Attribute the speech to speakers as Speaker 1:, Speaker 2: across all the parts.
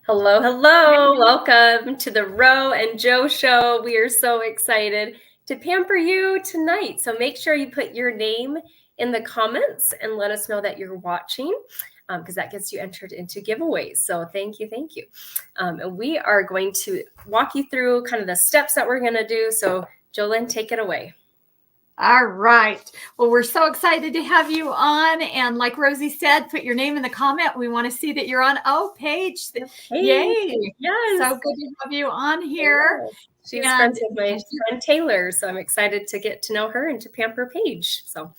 Speaker 1: Hello, hello. Welcome to the Ro and Joe show. We are so excited to pamper you tonight. So make sure you put your name in the comments and let us know that you're watching because that gets you entered into giveaways. So thank you, thank you. And we are going to walk you through kind of the steps that we're going to do. So Jolynn, take it away.
Speaker 2: All right. Well, we're so excited to have you on. And like Rosie said, put your name in the comment. We want to see that you're on. Oh, Paige. Yay.
Speaker 1: Yes.
Speaker 2: So good to have you on here.
Speaker 1: She's friends with my friend Taylor. So I'm excited to get to know her and to pamper Paige. So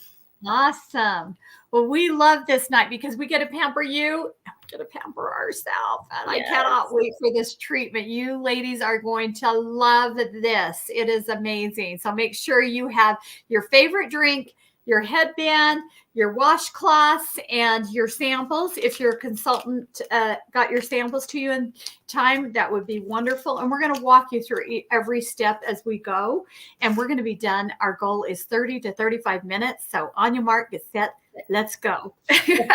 Speaker 2: awesome. Well, we love this night because we get to pamper you and we get to pamper ourselves. And I cannot wait for this treatment. You ladies are going to love this. It is amazing. So make sure you have your favorite drink, your headband, your washcloths, and your samples. If your consultant got your samples to you in time, that would be wonderful. And we're going to walk you through every step as we go. And we're going to be done. Our goal is 30 to 35 minutes. So on your mark, get set, let's go. And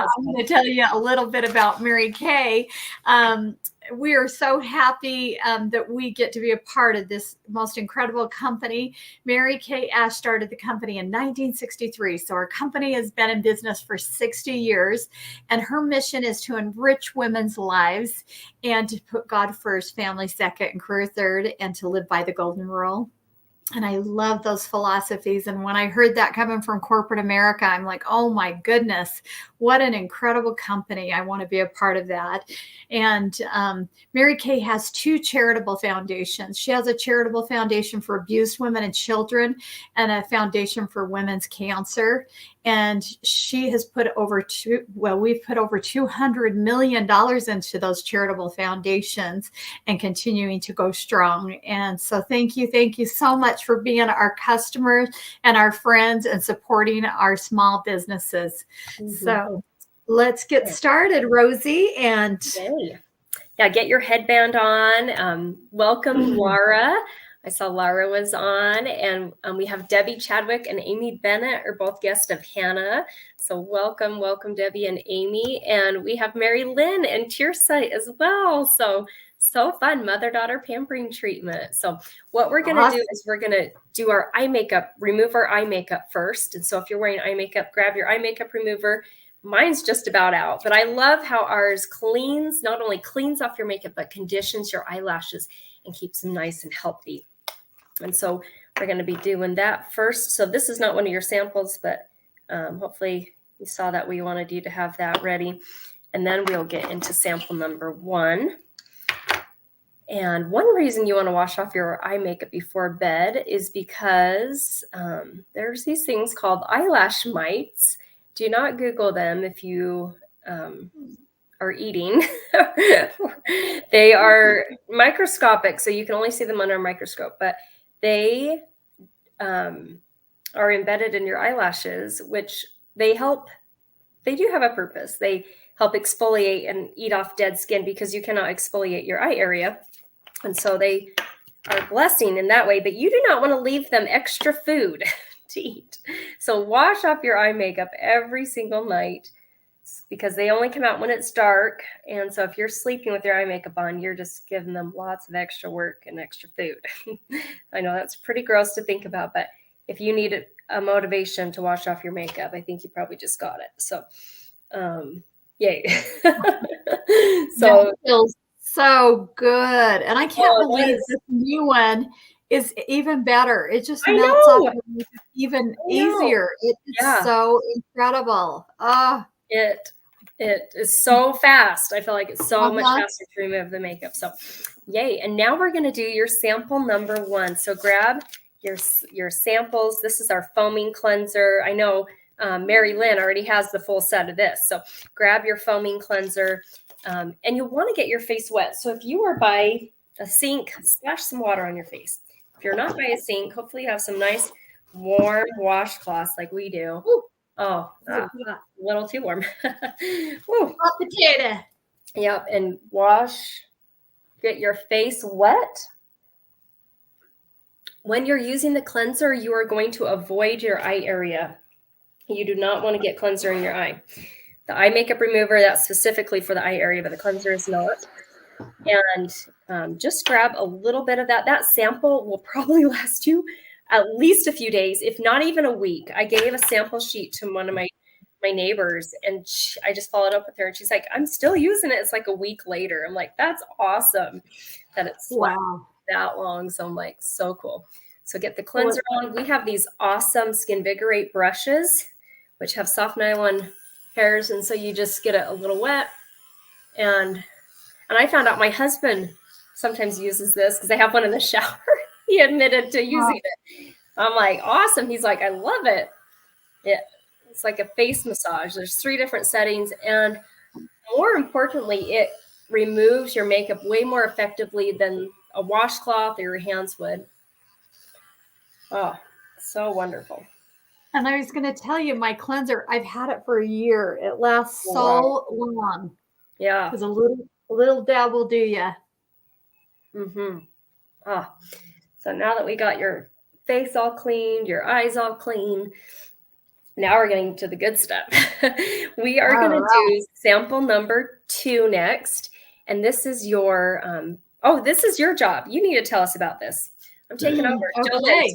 Speaker 2: I'm going to tell you a little bit about Mary Kay. We are so happy that we get to be a part of this most incredible company. Mary Kay Ash started the company in 1963. So our company has been in business for 60 years. And her mission is to enrich women's lives and to put God first, family second, and career third, and to live by the golden rule. And I love those philosophies. And when I heard that coming from corporate America, I'm like, oh my goodness, what an incredible company. I want to be a part of that. And Mary Kay has two charitable foundations. She has a charitable foundation for abused women and children and a foundation for women's cancer. And she has put we've put over $200 million into those charitable foundations and continuing to go strong. And so thank you so much for being our customers and our friends and supporting our small businesses. Mm-hmm. So let's get started, Rosie. And
Speaker 1: yeah, get your headband on. Welcome, Laura. I saw Laura was on, and we have Debbie Chadwick and Amy Bennett are both guests of Hannah. So welcome, Debbie and Amy. And we have Mary Lynn and Tearsite as well. So fun, mother-daughter pampering treatment. So what we're going to do is we're going to do our eye makeup, remove our eye makeup first. And so if you're wearing eye makeup, grab your eye makeup remover. Mine's just about out, but I love how ours not only cleans off your makeup, but conditions your eyelashes and keeps them nice and healthy. And so we're going to be doing that first. So this is not one of your samples, but hopefully you saw that we wanted you to have that ready. And then we'll get into sample number 1. And one reason you want to wash off your eye makeup before bed is because there's these things called eyelash mites. Do not Google them if you are eating. They are microscopic, so you can only see them under a microscope, but they are embedded in your eyelashes, which they do have a purpose. They help exfoliate and eat off dead skin because you cannot exfoliate your eye area. And so they are a blessing in that way, but you do not want to leave them extra food to eat. So wash off your eye makeup every single night because they only come out when it's dark. And so if you're sleeping with your eye makeup on, you're just giving them lots of extra work and extra food. I know that's pretty gross to think about, but if you need a motivation to wash off your makeup, I think you probably just got it. So, yay.
Speaker 2: So that feels so good. And I can't believe this new one is even better. It just melts off even easier. It is so incredible.
Speaker 1: It is so fast. I feel like it's so much faster to remove the makeup. So yay. And now we're going to do your sample number 1. So grab your samples. This is our foaming cleanser. I know Mary Lynn already has the full set of this. So grab your foaming cleanser and you'll want to get your face wet. So if you are by a sink, splash some water on your face. If you're not by a sink, hopefully you have some nice warm washcloths like we do.
Speaker 2: Ooh.
Speaker 1: Oh, a little too warm.
Speaker 2: Hot potato.
Speaker 1: Yep, and get your face wet. When you're using the cleanser, you are going to avoid your eye area. You do not want to get cleanser in your eye. the eye makeup remover, that's specifically for the eye area, but the cleanser is not. And just grab a little bit of that. That sample will probably last you at least a few days, if not even a week. I gave a sample sheet to one of my neighbors, and I just followed up with her, and she's like, I'm still using it. It's like a week later. I'm like, that's awesome that it's
Speaker 2: Wow.
Speaker 1: that long. So I'm like, so cool. So get the cleanser on. We have these awesome Skinvigorate brushes, which have soft nylon hairs. And so you just get it a little wet. And I found out my husband sometimes uses this because I have one in the shower. He admitted to using it. I'm like, awesome. He's like, I love it. It's like a face massage. There's 3 different settings. And more importantly, it removes your makeup way more effectively than a washcloth or your hands would. Oh, so wonderful.
Speaker 2: And I was going to tell you, my cleanser, I've had it for a year. It lasts so long.
Speaker 1: Yeah.
Speaker 2: Because a little dab will do you.
Speaker 1: Mm-hmm. Ah, so now that we got your face all cleaned, your eyes all clean, now we're getting to the good stuff. We are going to do sample number 2 next. And this is your, this is your job. You need to tell us about this. I'm taking over.
Speaker 2: Okay.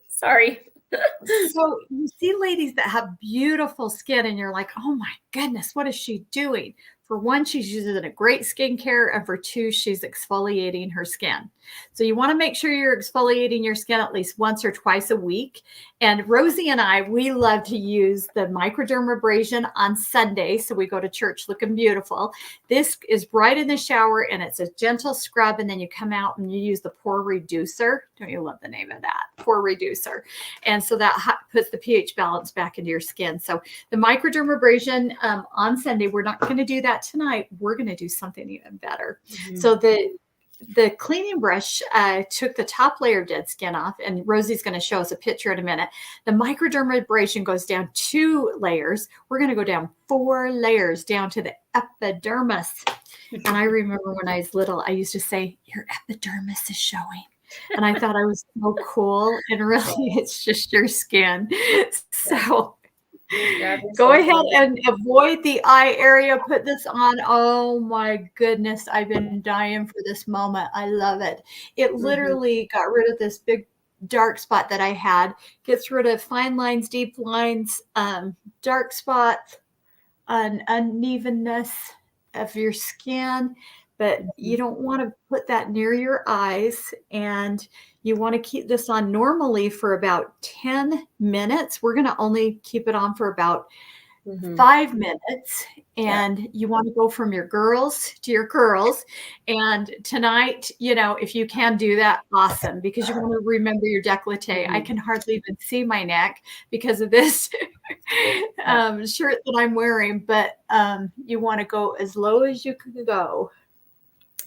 Speaker 1: Sorry.
Speaker 2: So you see ladies that have beautiful skin and you're like, oh my goodness, what is she doing? For one, she's using a great skincare, and for 2, she's exfoliating her skin. So you want to make sure you're exfoliating your skin at least once or twice a week. And Rosie and I, we love to use the microdermabrasion on Sunday. So we go to church looking beautiful. This is right in the shower, and it's a gentle scrub. And then you come out and you use the pore reducer. Don't you love the name of that? Pore reducer. And so that puts the pH balance back into your skin. So the microdermabrasion on Sunday, we're not going to do that tonight. We're going to do something even better. Mm-hmm. So the cleaning brush took the top layer of dead skin off, and Rosie's going to show us a picture in a minute. The microdermabrasion goes down 2 layers. We're going to go down 4 layers down to the epidermis. And I remember when I was little, I used to say, your epidermis is showing. And I thought I was so cool. And really, it's just your skin. So go ahead and avoid the eye area. Put this on. Oh my goodness. I've been dying for this moment. I love it. It literally got rid of this big dark spot that I had. Gets rid of fine lines, deep lines, dark spots, unevenness of your skin. But you don't want to put that near your eyes, and you want to keep this on normally for about 10 minutes. We're going to only keep it on for about 5 minutes, and you want to go from your girls to your curls. And tonight, if you can do that, awesome, because you want to remember your décolleté. I can hardly even see my neck because of this shirt that I'm wearing, but you want to go as low as you can go.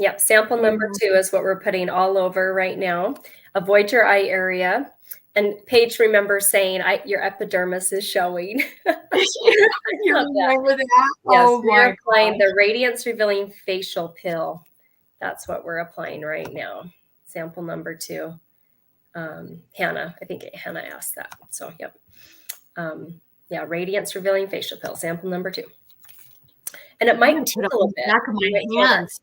Speaker 1: Yep. Sample number 2 is what we're putting all over right now. Avoid your eye area. And Paige, remember saying your epidermis is showing.
Speaker 2: You remember that?
Speaker 1: Yes, we're applying the Radiance Revealing Facial Pill. That's what we're applying right now. Sample number 2. Hannah, I think Hannah asked that. So, yep. Radiance Revealing Facial Pill, sample number 2. And it might take a little bit.
Speaker 2: Back of my hands.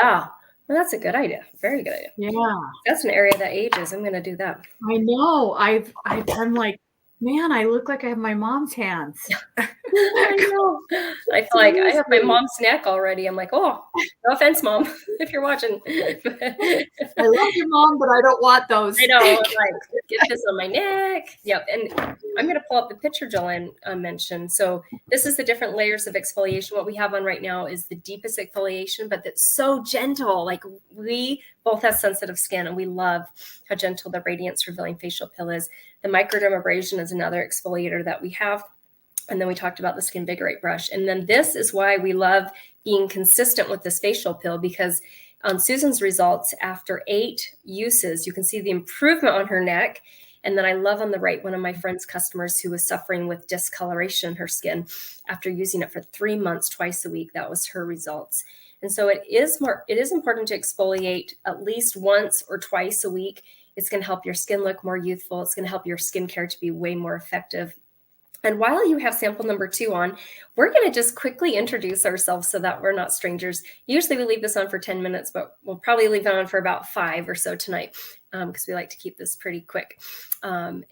Speaker 1: Yeah. Well, that's a good idea. Very good idea.
Speaker 2: Yeah.
Speaker 1: That's an area that ages. I'm going to do that.
Speaker 2: I know. I'm like, man, I look like I have my mom's hands.
Speaker 1: I know. I feel like I have my mom's neck already. I'm like, oh, no offense, Mom, if you're watching.
Speaker 2: I love your mom, but I don't want those.
Speaker 1: I know. I'm like, get this on my neck. Yep. And I'm going to pull up the picture Jolene mentioned. So this is the different layers of exfoliation. What we have on right now is the deepest exfoliation, but that's so gentle. Like, we both have sensitive skin, and we love how gentle the Radiance Revealing Facial Pill is. The microdermabrasion is another exfoliator that we have. And then we talked about the Skinvigorate brush. And then this is why we love being consistent with this facial pill, because on Susan's results, after 8 uses, you can see the improvement on her neck. And then I love on the right, one of my friend's customers who was suffering with discoloration in her skin after using it for 3 months, twice a week. That was her results. And so it is important to exfoliate at least once or twice a week. It's going to help your skin look more youthful. It's going to help your skincare to be way more effective. And while you have sample number 2 on, we're going to just quickly introduce ourselves so that we're not strangers. Usually we leave this on for 10 minutes, but we'll probably leave it on for about 5 or so tonight because we like to keep this pretty quick. And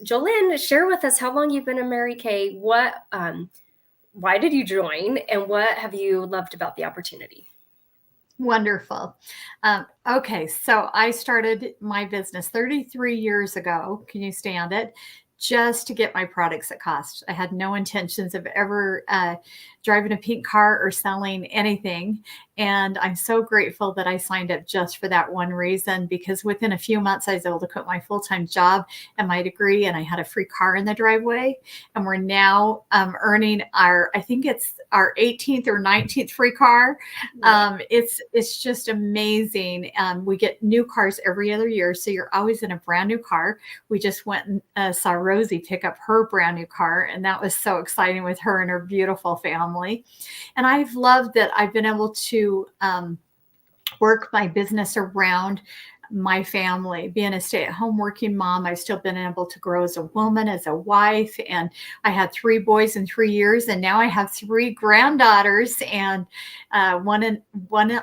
Speaker 1: Jolynn, share with us how long you've been in Mary Kay, why did you join, and what have you loved about the opportunity?
Speaker 2: Wonderful. Okay, so I started my business 33 years ago. Can you stand it? Just to get my products at cost. I had no intentions of ever driving a pink car or selling anything. And I'm so grateful that I signed up just for that one reason, because within a few months, I was able to quit my full-time job and my degree, and I had a free car in the driveway. And we're now earning I think it's our 18th or 19th free car. It's just amazing. We get new cars every other year. So you're always in a brand new car. We just went and saw Rosie pick up her brand new car, and that was so exciting with her and her beautiful family. And I've loved that I've been able to work my business around my family. Being a stay-at-home working mom, I've still been able to grow as a woman, as a wife, and I had 3 boys in 3 years, and now I have 3 granddaughters, and one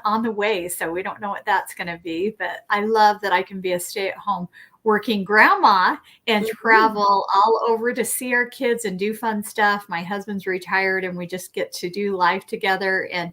Speaker 2: on the way. So we don't know what that's going to be, but I love that I can be a stay-at-home working grandma and travel all over to see our kids and do fun stuff. My husband's retired, and we just get to do life together. And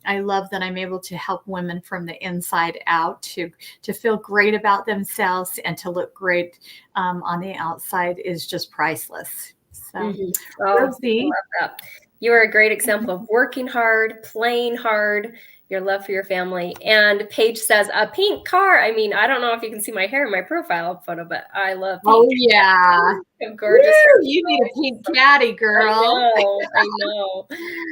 Speaker 2: I love that I'm able to help women from the inside out to feel great about themselves, and to look great on the outside is just priceless. So,
Speaker 1: Rosie, I love that. You are a great example of working hard, playing hard, your love for your family. And Paige says, a pink car. I mean, I don't know if you can see my hair in my profile photo, but I love pink.
Speaker 2: Oh, yeah.
Speaker 1: Gorgeous.
Speaker 2: Woo, you need a pink caddy, girl.
Speaker 1: I know.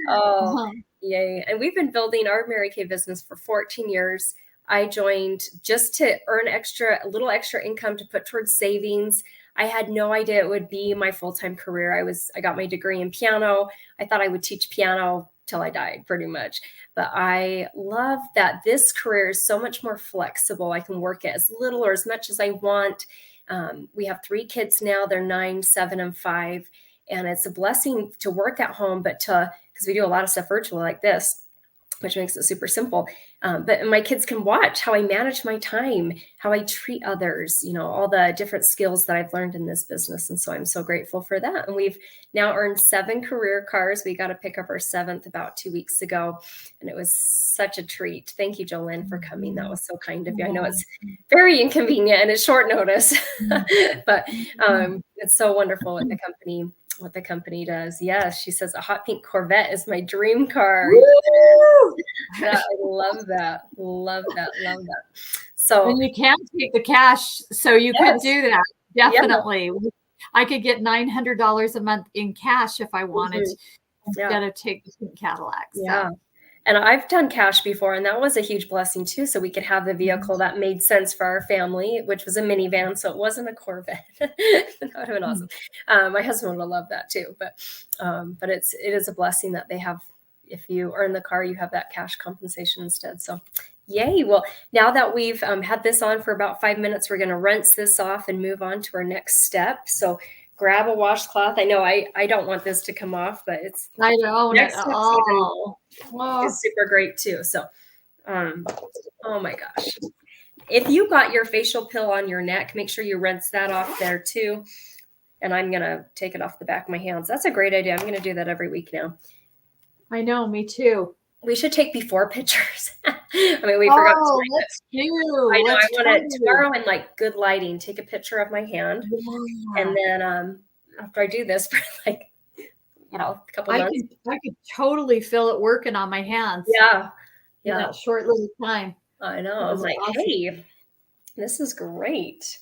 Speaker 1: Oh, yay. And we've been building our Mary Kay business for 14 years. I joined just to earn a little extra income to put towards savings. I had no idea it would be my full-time career. I got my degree in piano. I thought I would teach piano till I died, pretty much. But I love that this career is so much more flexible. I can work it as little or as much as I want. We have 3 kids now. They're 9, 7, and 5. And it's a blessing to work at home, because we do a lot of stuff virtual like this, which makes it super simple. But my kids can watch how I manage my time, how I treat others, all the different skills that I've learned in this business. And so I'm so grateful for that. And we've now earned 7 career cars. We got to pick up our 7th about 2 weeks ago. And it was such a treat. Thank you, Jolynn, for coming. That was so kind of you. I know it's very inconvenient and it's short notice, but it's so wonderful what the company does. Yes, she says a hot pink Corvette is my dream car. Yeah, I love that. Love that. So,
Speaker 2: and you can take the cash, so you could do that. Definitely. Yeah. I could get $900 a month in cash if I wanted instead of take the pink Cadillac. So.
Speaker 1: Yeah. And I've done cash before, and that was a huge blessing too. So we could have the vehicle that made sense for our family, which was a minivan. So it wasn't a Corvette. That would have been awesome. My husband would have loved that too. But it is a blessing that they have. If you earn the car, you have that cash compensation instead. So yay. Well, now that we've had this on for about 5 minutes, we're going to rinse this off and move on to our next step. So grab a washcloth. I know I don't want this to come off, but
Speaker 2: I don't at all.
Speaker 1: It's super great too. So, oh my gosh. If you got your facial peel on your neck, make sure you rinse that off there too. And I'm going to take it off the back of my hands. That's a great idea. I'm going to do that every week now.
Speaker 2: I know, me too.
Speaker 1: We should take before pictures. I mean, we forgot to take
Speaker 2: let's do.
Speaker 1: I know. I want it tomorrow in like good lighting. Take a picture of my hand, and then after I do this for like a couple months,
Speaker 2: I could totally feel it working on my hands.
Speaker 1: Yeah.
Speaker 2: In that short little time.
Speaker 1: I know. I'm like, awesome. Hey, this is great.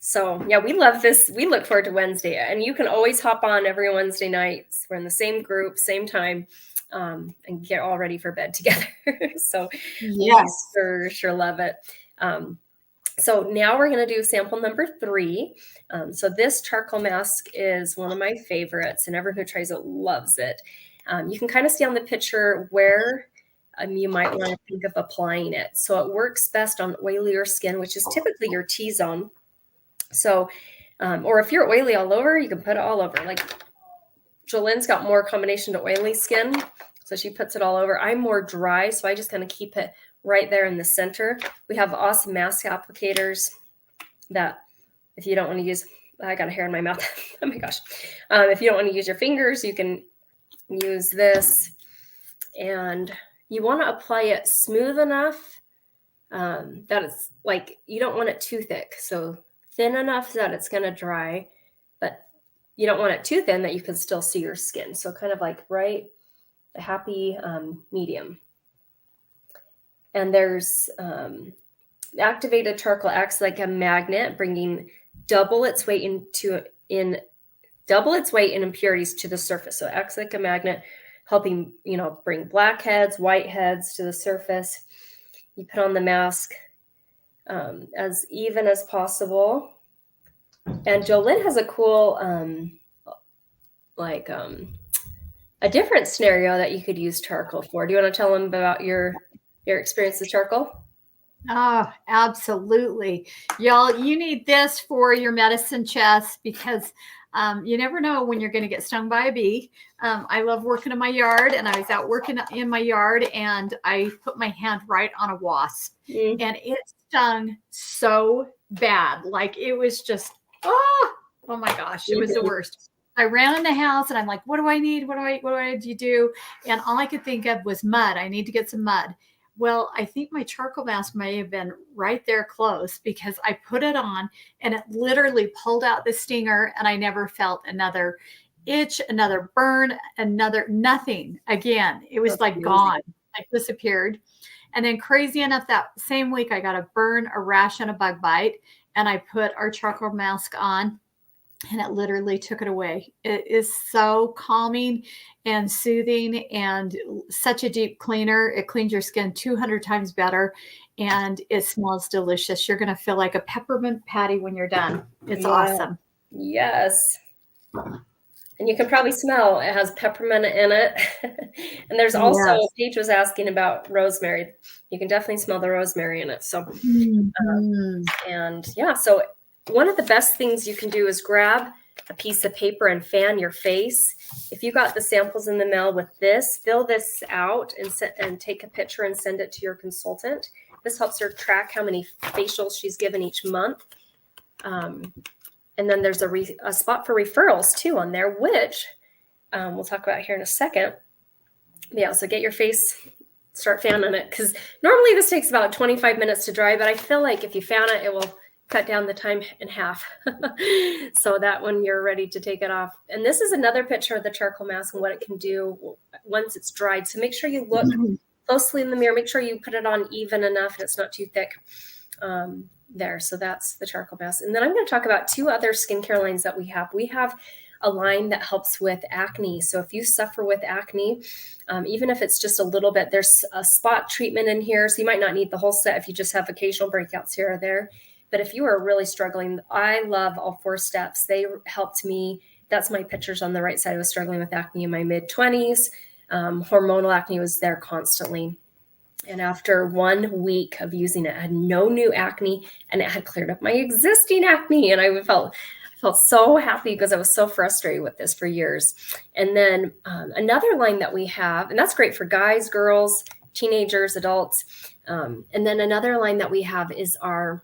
Speaker 1: So yeah, we love this. We look forward to Wednesday, and you can always hop on every Wednesday nights. We're in the same group, same time, and get all ready for bed together. So
Speaker 2: yes,
Speaker 1: sure love it. So now we're going to do sample number 3. So this charcoal mask is one of my favorites, and everyone who tries it loves it. You can kind of see on the picture where you might want to think of applying it. So it works best on oilier skin, which is typically your T-zone. So Or if you're oily all over, you can put it all over. Like Jolene's got more combination to oily skin, so she puts it all over. I'm more dry, so I just kind of keep it right there in the center. We have awesome mask applicators that if you don't want to use, I got a hair in my mouth. Oh my gosh. If you don't want to use your fingers, you can use this. And you want to apply it smooth enough that it's like, you don't want it too thick. So thin enough that it's going to dry, but you don't want it too thin that you can still see your skin. So kind of like right, a happy medium. And there's activated charcoal acts like a magnet, bringing double its weight in impurities to the surface. So it acts like a magnet, helping, bring blackheads, whiteheads to the surface. You put on the mask as even as possible. And Jolene has a cool, a different scenario that you could use charcoal for. Do you want to tell them about your experience with charcoal?
Speaker 2: Oh, absolutely. Y'all, you need this for your medicine chest because you never know when you're going to get stung by a bee. I love working in my yard, and I was out working in my yard and I put my hand right on a wasp and it stung so bad. Like it was just, oh my gosh, it was the worst. I ran in the house and I'm like, what do I need? What do I do? And all I could think of was mud. I need to get some mud. Well, I think my charcoal mask may have been right there close because I put it on and it literally pulled out the stinger and I never felt another itch, another burn, nothing again. It was like gone, like disappeared. And then crazy enough, that same week I got a burn, a rash, and a bug bite. And I put our charcoal mask on and it literally took it away. It is so calming and soothing and such a deep cleaner. It cleans your skin 200 times better and it smells delicious. You're going to feel like a peppermint patty when you're done. It's awesome.
Speaker 1: Yes. And you can probably smell it has peppermint in it. And there's also, Paige was asking about rosemary. You can definitely smell the rosemary in it. So, so one of the best things you can do is grab a piece of paper and fan your face. If you got the samples in the mail with this, fill this out and take a picture and send it to your consultant. This helps her track how many facials she's given each month. And then there's a spot for referrals too on there, which we'll talk about here in a second. Yeah, so get your face, start fanning it, because normally this takes about 25 minutes to dry, but I feel like if you fan it, it will cut down the time in half so that when you're ready to take it off. And this is another picture of the charcoal mask and what it can do once it's dried. So make sure you look closely in the mirror. Make sure you put it on even enough and it's not too thick there. So that's the charcoal mask. And then I'm going to talk about two other skincare lines that we have. We have a line that helps with acne. So if you suffer with acne, even if it's just a little bit, there's a spot treatment in here. So you might not need the whole set if you just have occasional breakouts here or there. But if you are really struggling, I love all 4 steps. They helped me. That's my pictures on the right side. I was struggling with acne in my mid-20s. Hormonal acne was there constantly. And after 1 week of using it, I had no new acne and it had cleared up my existing acne. And I felt so happy because I was so frustrated with this for years. And then another line that we have, and that's great for guys, girls, teenagers, adults. And then another line that we have is our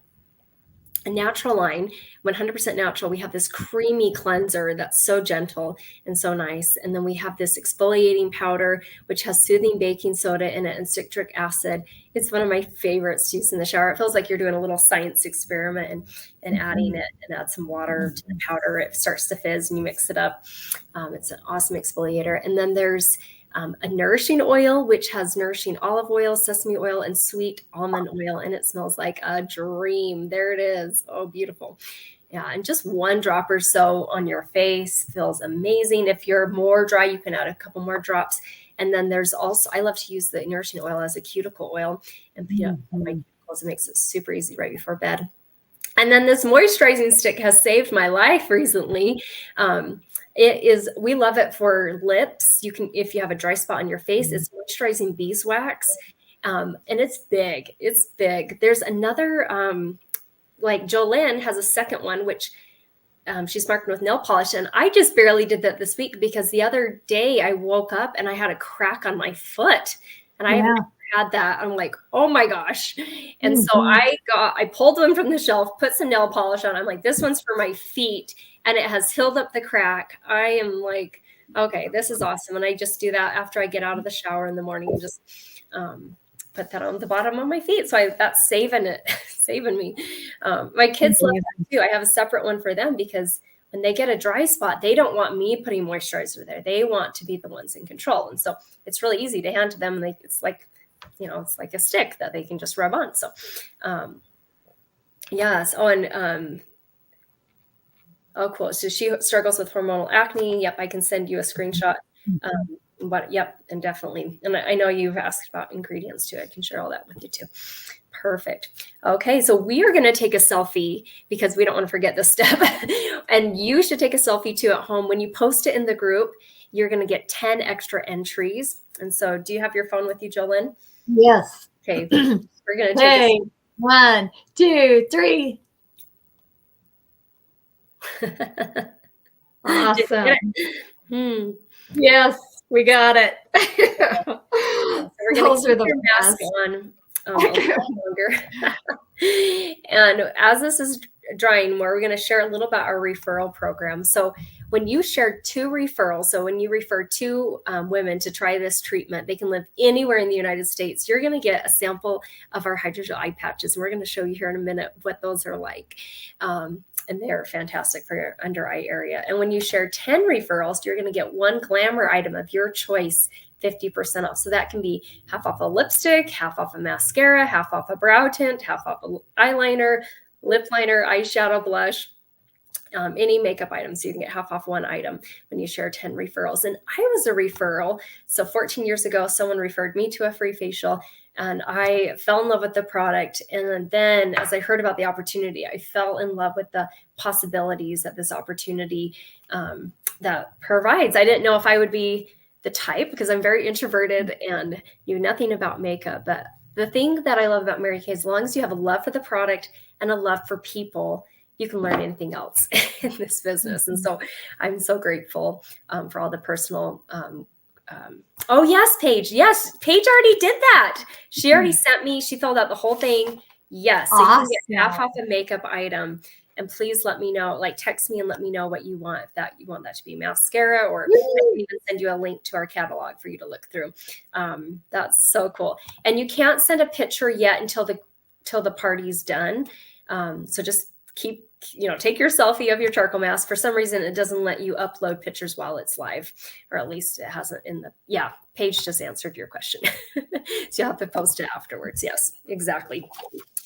Speaker 1: natural line, 100% natural. We have this creamy cleanser that's so gentle and so nice. And then we have this exfoliating powder, which has soothing baking soda in it and citric acid. It's one of my favorites to use in the shower. It feels like you're doing a little science experiment and adding it, and add some water to the powder. It starts to fizz and you mix it up. It's an awesome exfoliator. And then there's a nourishing oil, which has nourishing olive oil, sesame oil, and sweet almond oil. And it smells like a dream. There it is. Oh, beautiful. Yeah. And just 1 drop or so on your face feels amazing. If you're more dry, you can add a couple more drops. And then there's also, I love to use the nourishing oil as a cuticle oil and put it on my cuticles. It makes it super easy right before bed. And then this moisturizing stick has saved my life recently. We love it for lips. You can, if you have a dry spot on your face, it's moisturizing beeswax. And it's big. It's big. There's another, like Jolene has a second one, which she's marking with nail polish. And I just barely did that this week because the other day I woke up and I had a crack on my foot, and I haven't had that. I'm like, oh my gosh. And so I pulled them from the shelf, put some nail polish on. I'm like, this one's for my feet, and it has healed up the crack. I am like, okay, this is awesome. And I just do that after I get out of the shower in the morning, and just put that on the bottom of my feet. So that's saving me. My kids love that too. I have a separate one for them because when they get a dry spot, they don't want me putting moisturizer there. They want to be the ones in control. And so it's really easy to hand to them. And it's like, it's like a stick that they can just rub on. So, yes. Oh, and, oh, cool. So she struggles with hormonal acne. Yep. I can send you a screenshot. But yep. And definitely. And I know you've asked about ingredients too. I can share all that with you too. Perfect. Okay. So we are going to take a selfie because we don't want to forget this step. And you should take a selfie too at home. When you post it in the group, you're going to get 10 extra entries. And so do you have your phone with you, Jolyn?
Speaker 2: Yes.
Speaker 1: Okay. We're going to take
Speaker 2: 1, 2, 3. Awesome. Yes, we got it.
Speaker 1: So we're going to keep your mask on a little longer. And as this is drying more, we're going to share a little about our referral program. So when you share 2 referrals, so when you refer 2 women to try this treatment, they can live anywhere in the United States. You're going to get a sample of our hydrogel eye patches. And we're going to show you here in a minute what those are like. And they're fantastic for your under eye area. And when you share 10 referrals, you're going to get 1 glamour item of your choice, 50% off. So that can be half off a lipstick, half off a mascara, half off a brow tint, half off a eyeliner, lip liner, eyeshadow, blush, any makeup item. So you can get half off 1 item when you share 10 referrals. And I was a referral. So 14 years ago, someone referred me to a free facial, and I fell in love with the product. And then as I heard about the opportunity, I fell in love with the possibilities that this opportunity that provides. I didn't know if I would be the type because I'm very introverted and knew nothing about makeup. But the thing that I love about Mary Kay, as long as you have a love for the product and a love for people, you can learn anything else in this business. And so I'm so grateful for all the personal. Oh, yes, Paige. Yes, Paige already did that. She already sent me. She filled out the whole thing. Yes. So awesome. You can get half off a makeup item. And please let me know, like text me and let me know what you want. If that you want that to be mascara, or I can even send you a link to our catalog for you to look through. That's so cool. And you can't send a picture yet until the party's done. So just take your selfie of your charcoal mask. For some reason, it doesn't let you upload pictures while it's live, or at least it hasn't Paige just answered your question. So you'll have to post it afterwards. Yes, exactly.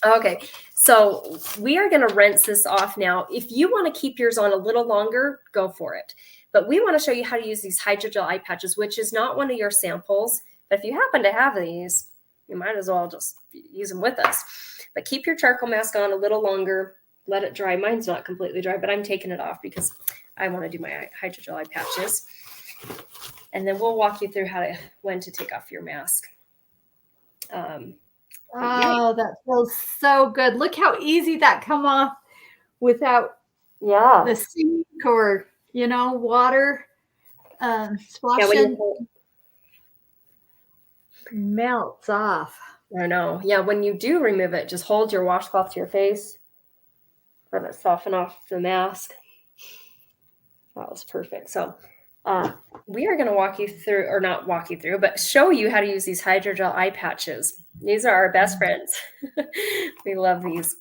Speaker 1: Okay, so we are going to rinse this off now. If you want to keep yours on a little longer, go for it. But we want to show you how to use these hydrogel eye patches, which is not one of your samples. But if you happen to have these, you might as well just use them with us. But keep your charcoal mask on a little longer. Let it dry. Mine's not completely dry, but I'm taking it off because I want to do my hydrogel eye patches. And then we'll walk you through when to take off your mask.
Speaker 2: That feels so good. Look how easy that come off without the sink or, water splashing. Melts off.
Speaker 1: I know. Yeah, when you do remove it, just hold your washcloth to your face. Let it soften off the mask. That was perfect. So we are going to walk you through, or not walk you through, but show you how to use these hydrogel eye patches. These are our best friends. We love these.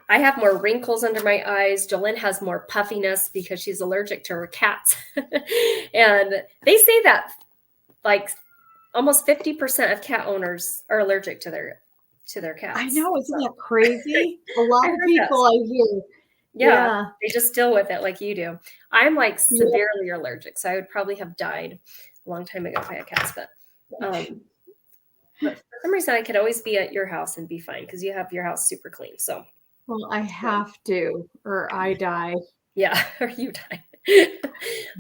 Speaker 1: I have more wrinkles under my eyes. Jolyn has more puffiness because she's allergic to her cats. And they say that like almost 50% of cat owners are allergic to their cats.
Speaker 2: I know, isn't that crazy? A lot of people I hear.
Speaker 1: Yeah, they just deal with it like you do. I'm like severely allergic, so I would probably have died a long time ago if I had cats. But for some reason, I could always be at your house and be fine because you have your house super clean. So,
Speaker 2: well, I have to, or I die.
Speaker 1: Yeah, or you die.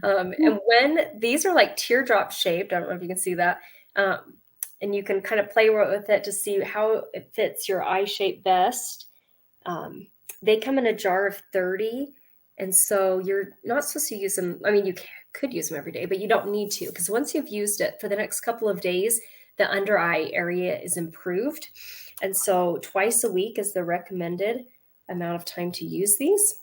Speaker 1: And when these are like teardrop shaped, I don't know if you can see that. And you can kind of play with it to see how it fits your eye shape best. They come in a jar of 30. And so you're not supposed to use them. I mean, you could use them every day, but you don't need to, because once you've used it for the next couple of days, the under eye area is improved. And so twice a week is the recommended amount of time to use these.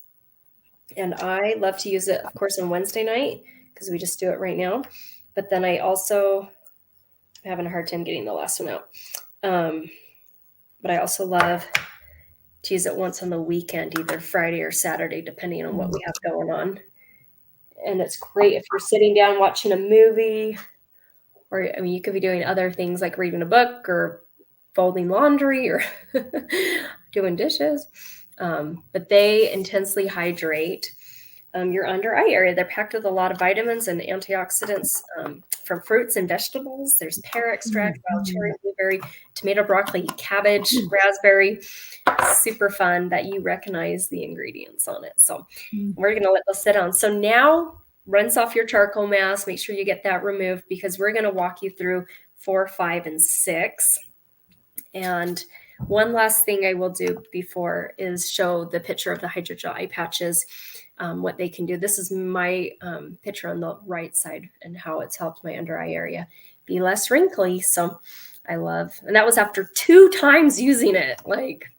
Speaker 1: And I love to use it, of course, on Wednesday night, because we just do it right now. But then I also am having a hard time getting the last one out. But I also love to use it once on the weekend, either Friday or Saturday, depending on what we have going on. And it's great if you're sitting down watching a movie, or I mean, you could be doing other things like reading a book or folding laundry or doing dishes. But they intensely hydrate your under eye area. They're packed with a lot of vitamins and antioxidants from fruits and vegetables. There's pear extract, wild cherry, blueberry, tomato, broccoli, cabbage, raspberry. Super fun that you recognize the ingredients on it. So we're going to let those sit on. So now rinse off your charcoal mask. Make sure you get that removed, because we're going to walk you through 4, 5, and 6. And one last thing I will do before is show the picture of the hydrogel eye patches, what they can do. This is my picture on the right side and how it's helped my under eye area be less wrinkly. So I love, and that was after 2 times using it. Like,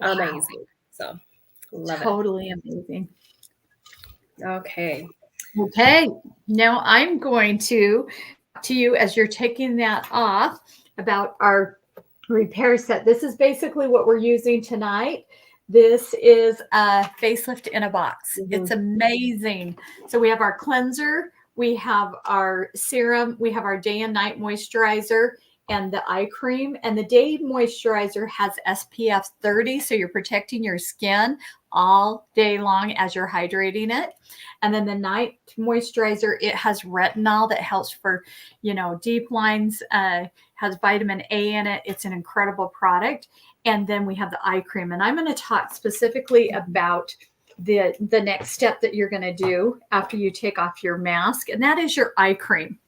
Speaker 1: amazing. So love
Speaker 2: Totally amazing.
Speaker 1: Okay.
Speaker 2: Now I'm going to you, as you're taking that off, about our repair set. This is basically what we're using tonight. This is a facelift in a box. It's amazing. So we have our cleanser, we have our serum, we have our day and night moisturizer, and the eye cream. And the day moisturizer has SPF 30, so you're protecting your skin all day long as you're hydrating it. And then the night moisturizer, it has retinol that helps for, deep lines, has vitamin A in it. It's an incredible product. And then we have the eye cream. And I'm going to talk specifically about the next step that you're going to do after you take off your mask, and that is your eye cream.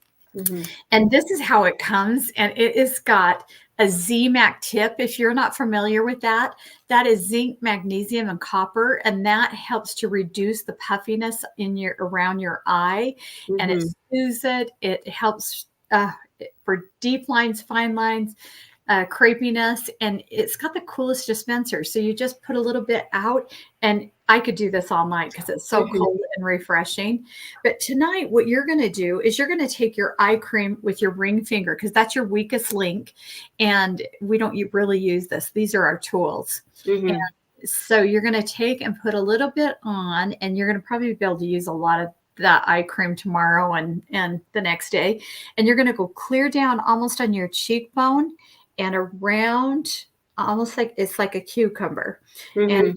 Speaker 2: And this is how it comes, and it has got a ZMAC tip. If you're not familiar with that, that is zinc, magnesium, and copper, and that helps to reduce the puffiness around your eye, and it soothes it. It helps for deep lines, fine lines, crepiness, and it's got the coolest dispenser. So you just put a little bit out, and I could do this all night because it's so cold and refreshing. But tonight, what you're going to do is you're going to take your eye cream with your ring finger, because that's your weakest link, and we don't really use this. These are our tools. And so you're going to take and put a little bit on, and you're going to probably be able to use a lot of that eye cream tomorrow and the next day. And you're going to go clear down almost on your cheekbone and around, almost like it's like a cucumber, and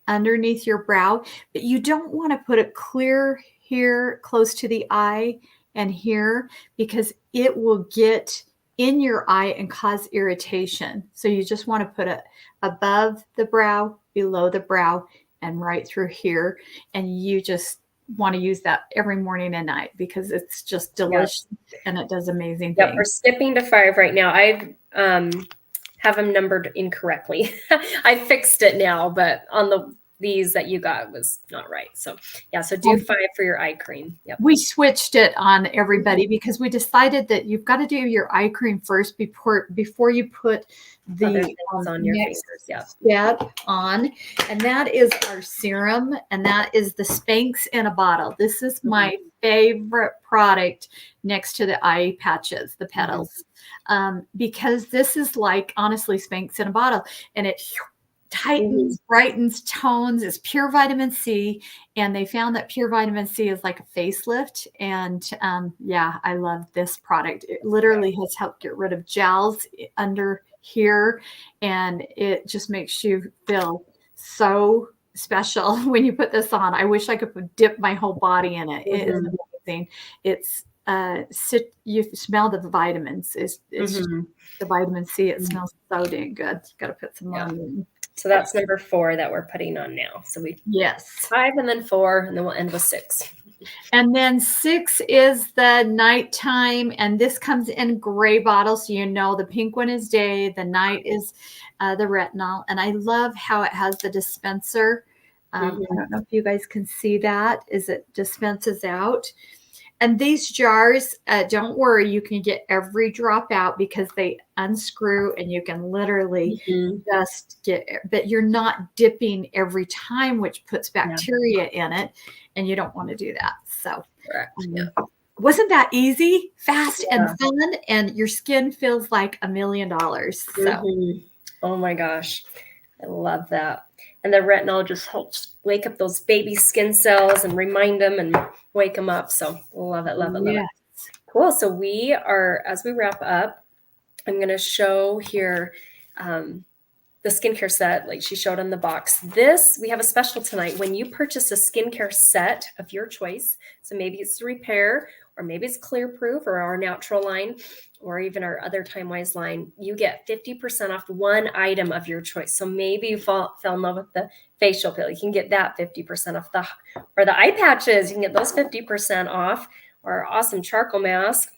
Speaker 2: underneath your brow. But you don't want to put it clear here close to the eye and here, because it will get in your eye and cause irritation. So you just want to put it above the brow, below the brow, and right through here. And you just want to use that every morning and night, because it's just delicious and it does amazing things.
Speaker 1: We're skipping to 5 right now. I have them numbered incorrectly. I fixed it now, but on these that you got was not right. So so do 5 for your eye cream.
Speaker 2: We switched it on everybody because we decided that you've got to do your eye cream first before you put the
Speaker 1: on your fingers.
Speaker 2: Step on. And that is our serum, and that is the Spanx in a bottle. This is my favorite product next to the eye patches, the petals, because this is like, honestly, Spanx in a bottle, and it tightens, brightens, tones. Is pure vitamin C, and they found that pure vitamin C is like a facelift. And I love this product. It literally has helped get rid of gels under here, and it just makes you feel so special when you put this on. I wish I could dip my whole body in it. It is amazing. It's you smell the vitamins. It's just the vitamin C. It smells so dang good. Got to put some on.
Speaker 1: So that's number 4 that we're putting on now. So 5 and then 4, and then we'll end with 6.
Speaker 2: And then 6 is the nighttime, and this comes in gray bottles. So the pink one is day, the night is the retinol. And I love how it has the dispenser I don't know if you guys can see that as it dispenses out. And these jars, don't worry, you can get every drop out because they unscrew and you can literally just get, but you're not dipping every time, which puts bacteria in it, and you don't want to do that. So wasn't that easy, fast, and fun? And your skin feels like $1 million. So.
Speaker 1: Oh my gosh, I love that. And the retinol just helps wake up those baby skin cells and remind them and wake them up. So love it, love it, love it. Cool. So we are, as we wrap up, I'm going to show here the skincare set like she showed on the box. This, we have a special tonight. When you purchase a skincare set of your choice, so maybe it's the Repair, or maybe it's Clear Proof, or our natural line, or even our other Time Wise line, you get 50% off one item of your choice. So maybe you fell in love with the facial peel. You can get that 50% off, or the eye patches. You can get those 50% off, or our awesome charcoal mask.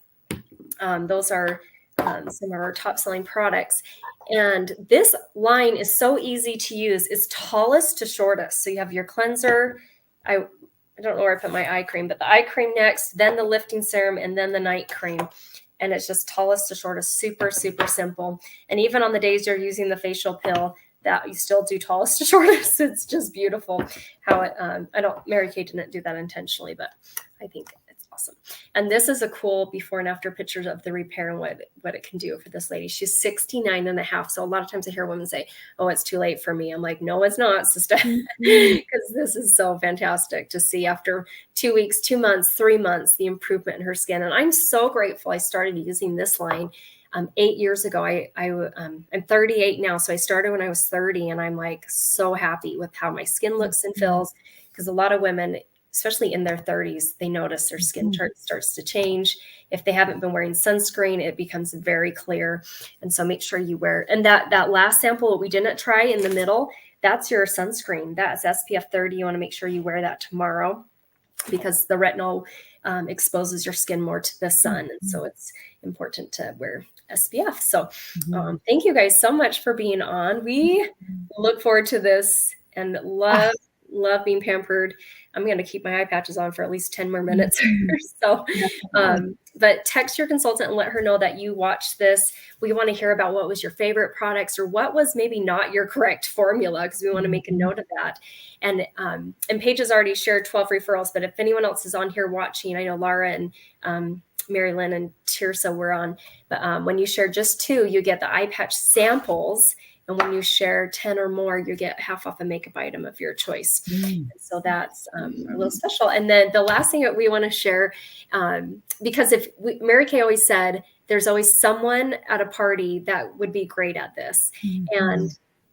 Speaker 1: Those are some of our top selling products. And this line is so easy to use. It's tallest to shortest. So you have your cleanser. I don't know where I put my eye cream, but the eye cream next, then the lifting serum, and then the night cream. And it's just tallest to shortest, super, super simple. And even on the days you're using the facial pill, that you still do tallest to shortest. It's just beautiful how it, Mary Kay didn't do that intentionally, but I think it's awesome. And this is a cool before and after pictures of the Repair and what it can do for this lady. She's 69 and a half. So a lot of times I hear women say, oh, it's too late for me. I'm like, no, it's not, sister, because this is so fantastic to see after 2 weeks, 2 months, 3 months, the improvement in her skin. And I'm so grateful I started using this line 8 years ago. I'm 38 now. So I started when I was 30, and I'm like so happy with how my skin looks and feels, because a lot of women, especially in their 30s, they notice their skin starts to change. If they haven't been wearing sunscreen, it becomes very clear. And so make sure you wear, and that last sample we didn't try in the middle, that's your sunscreen. That's SPF 30. You want to make sure you wear that tomorrow, because the retinol exposes your skin more to the sun. And so it's important to wear SPF. So thank you guys so much for being on. We look forward to this and love being pampered. I'm going to keep my eye patches on for at least 10 more minutes or so. But text your consultant and let her know that you watched this. We want to hear about what was your favorite products, or what was maybe not your correct formula, because we want to make a note of that. And Paige has already shared 12 referrals, but if anyone else is on here watching, I know Lara and Mary Lynn and Tirsa were on, but when you share just 2, you get the eye patch samples. And when you share 10 or more, you get half off a makeup item of your choice. And so that's a little special. And then the last thing that we want to share, because Mary Kay always said, there's always someone at a party that would be great at this.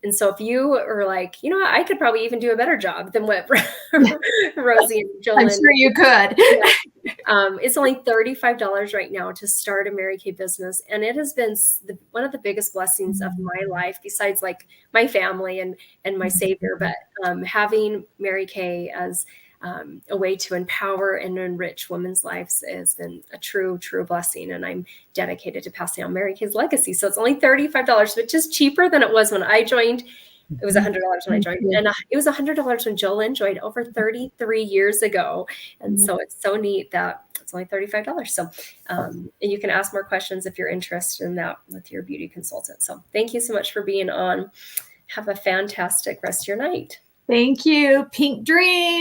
Speaker 1: And so if you are like, you know what, I could probably even do a better job than what Rosie and Jolyn.
Speaker 2: I'm sure you could.
Speaker 1: It's only $35 right now to start a Mary Kay business. And it has been one of the biggest blessings of my life, besides like my family and my savior. But having Mary Kay as a way to empower and enrich women's lives has been a true, true blessing. And I'm dedicated to passing on Mary Kay's legacy. So it's only $35, which is cheaper than it was when I joined. It was $100 when I joined, and it was $100 when Jolyn joined over 33 years ago. And so it's so neat that it's only $35. So and you can ask more questions if you're interested in that with your beauty consultant. So thank you so much for being on. Have a fantastic rest of your night.
Speaker 2: Thank you. Pink Dream.